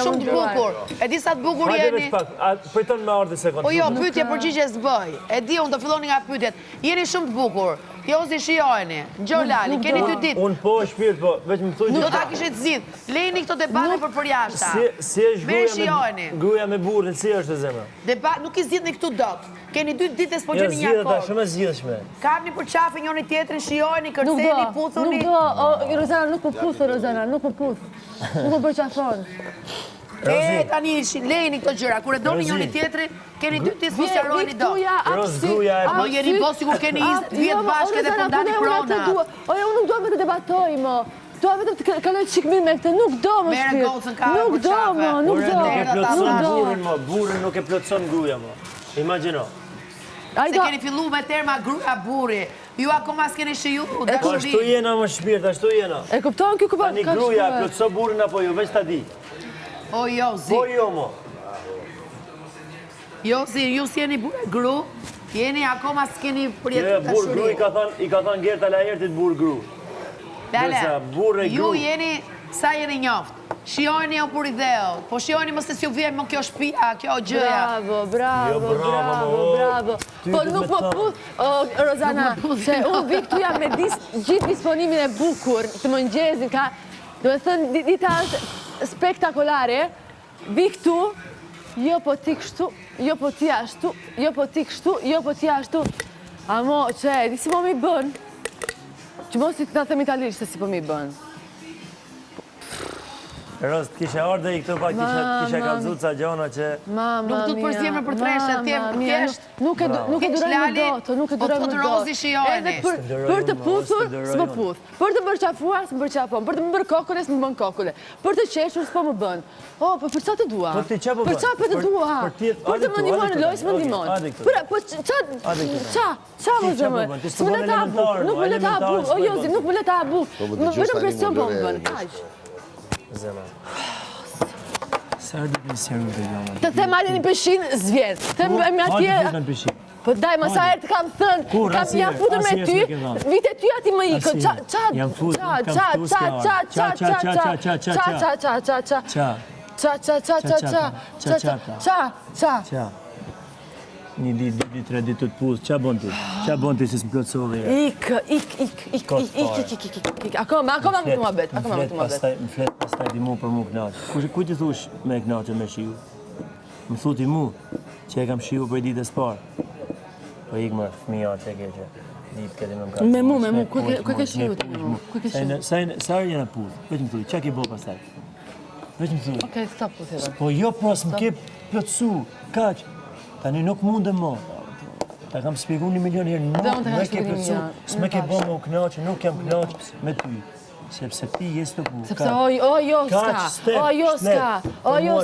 shumë të bukur. E di sa të bukur jeni. Pritën me ardhë sekundë. Po jo, pyetje përgjigje s'bëj. E di unë të filloni nga pyetjet. Jeni shumë të bukur. Jozi shijojeni. Ngjo Lali, keni 2 ditë. Unë po shpirt, po vetëm më thuj. Do ta kishit zgjidh. Lejni këto debate për përjashta. Si është gruaja me burrin, si është zemra? Debat nuk i zgjidhni këtu dot. Keni 2 ditë s'po gjeni një akord. Shumë e zgjidhshme. Kapni për qafë njëri tjetrin, shijojeni, kërceni, puthuni. Nuk do, Rozana nuk më puth, Rozana, nuk më puth. Nuk më përqafon. Tani lejni këto gjëra, kur e doni njëri tjetrin, keni 2 ditë s'po sqarojeni dot. Po jeni bosi kur keni 20 vjet bashkë dhe po ndani prona. Unë nuk dua me të debatoj, mo. Dua vetëm të kaloj çik mirë me këtë, nuk do më shpirt. Merë gocën ka. Nuk do, mo, nuk do. Nuk e plotson burrin, mo. Burrin nuk e plotson gruaja, mo. Imagjino. Se keni fillu me terma gruaja burri. Ju akoma s'keni shiju dashuri. Po ashtu jena më shpirt, ashtu jena. E kupton kjo Tani gruaja plotson burrin apo jo, veç ta di. O Jozi. Po jo, mo. Jozi, ju s'jeni burë gru, jeni akoma s'keni përjetu të Burë gru i ka thënë Gerta Laertit burë gru. Lale, ju jeni, sa jeni njoft. Shijojni o për ideo, po shijojni mos të si u vjen më kjo shpia, kjo gjëja. Bravo. Po nuk më puth, Rozana, se unë vi këtu jam me gjithë disponimin e bukur të mëngjezin, ka, do e thënë, dita është spektakolare, vi këtu, jo po ti kështu, jo po ti ashtu, jo po ti kështu, jo po ti ashtu. Amo, që di si po mi bën, që mos i të themi italisht se si po mi bën. Rost, kishe ardhe i këtu pa kishe kalzut sa gjona që... Nuk du të përzimër për treshe, tjesht. Nuk e durojmë më dotë, nuk e durojmë më dotë. Po të rozi shijojni. Për të puthur, s'më puth. Për të bërqafuar, s'më bërqafon. Për të më bërë kokule, s'më bën kokule. Për të qeshur, s'po më bën. O, për qa të dua? Për qa për të dua? Për të më ndimon në loj, s'më ndimon. Qa më zëmë? S'më le ta abuk, nuk më le ta abuk. O, Jozi, nuk më le ta abuk. Vetëm presion po më bën, kaq. Zema. Sa ardhë për seru të gjona? Të them alin një pëshin, zvjet. Të them atje... Po daj, ma sa herë të kam thënë, kam jam futër me ty, vite ty ati më ikë. Qa. Një ditë, 3 ditë të pusë, qa bon ti? Qa bon ti si s'më plotësove? Ik. Akoma më të më bet. Më fletë pastaj di mu për mu knaqë. Kuj ti thush me knaqë me shiu? Më thuti mu që e kam shiu për ditës parë. Po ikë më fëmija që e keqe. Ditë këtë më më ka. Me mu, kuj ke shiu të me mu? Sa arë jena pusë? Veç më thuj, qa ki bo pastaj? Veç më thuj. Okej, stop puth edhe. Po jo pros, më ke plotësu, kaq. Tani nuk mundem mo. Ta kam spjegu 1 milion herë, nuk me ke plotësu. S'me ke bo me u knaqë, nuk jam knaqë me ty. Sepse ti jes të bu. Sepse o jo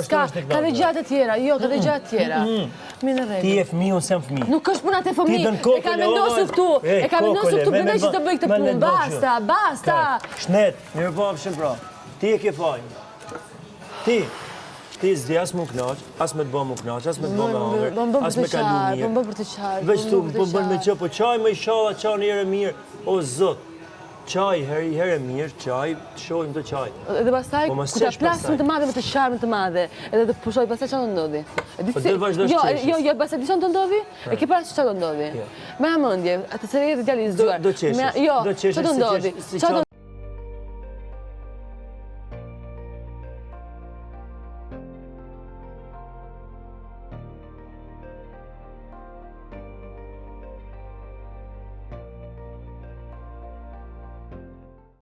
s'ka, ka dhe gjatë të tjera, ka dhe gjatë tjera. Minë rejtë. Ti e fëmi, unë sem fëmi. Nuk është punat e fëmi, e ka vendosur këtu, bëndaj që të bëj këtë punë, basta. Shnet, mirë po apëshim pra, ti e ke fajnë. Ti s'di as mu knaq, as me të bo mu knaq, as me të bo me hangër, as me kalu mirë. Bëmë për të qarë, veç tu, po bën me që, po qaj me i shala, qaj një herë mirë, o zot. Qaj, herë mirë, qaj, shojmë të qaj. Edhe pastaj, ku ta plasëm të madhe me të sharmë të madhe, edhe të pushoj, pastaj që të ndodhi? Po të vazhdojsh qeshës. Jo, pastaj di që të ndodhi? E ke parë që të ndodhi? Me amëndje, atë se rejtë djali zduar. Do qeshës, Jo, që të ndodhi?